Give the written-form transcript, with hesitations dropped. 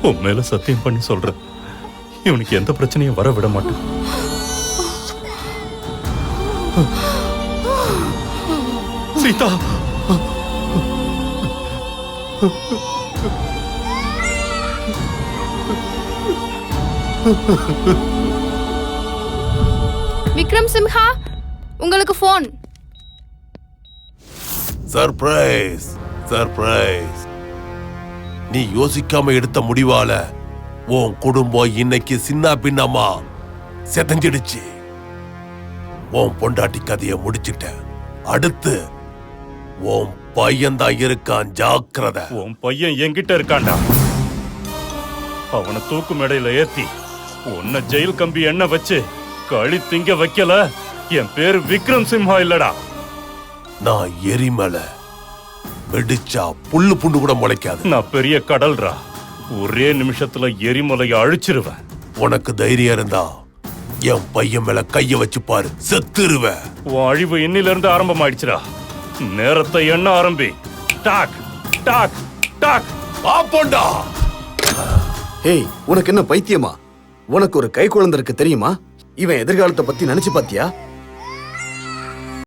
உன் மேல சத்தியம் பண்ணி சொல்றேன், இவனுக்கு எந்த பிரச்சனையும் வர விட மாட்டேன். சீதா, விக்ரம் சிம்ஹா, உங்களுக்கு போன். Surprise surprise. நீ யோசிக்காம எடுத்த முடிவால உன் குடும்பம் இன்னைக்கு சின்ன பின்னமா செதஞ்சிடுச்சு. உன் பொண்டாட்டி கதையை முடிச்சிட்ட. அடுத்து உன் பையன் தான் இருக்கான், ஜாக்கிரதை. உன் பையன் என்கிட்ட இருக்கான்டா. அவனை தூக்கு மேடையில ஏத்தி உன்னை ஜெயில் கம்பி எண்ணெய் வச்சு களி திங்க வைக்கல என் பேரு விக்ரம் சிம்ஹா இல்லடா. நான் எரிமலை, வெடிச்சா புல்லு புண்டு கூட முளைக்காது. நான் பெரிய கடல்ரா, ஒரே நிமிஷத்துல எரிமலையை அழிச்சிருவேன். உனக்கு தைரியம் இருந்தா என் பையன் மேல கைய வச்சு பாரு, செத்துருவ. உன் அழிவு இன்னில இருந்து ஆரம்பமாயிடுச்சுடா. நேரத்தை எண்ண ஆரம்பி. டாக் டாக் டாக். பாப்போண்டா. ஏய், உனக்கு என்ன பைத்தியமா? உனக்கு ஒரு கை குழந்தை இருக்கு தெரியுமா? இவன் எதிர்காலத்தை பத்தி நினைச்சு பாத்தியா?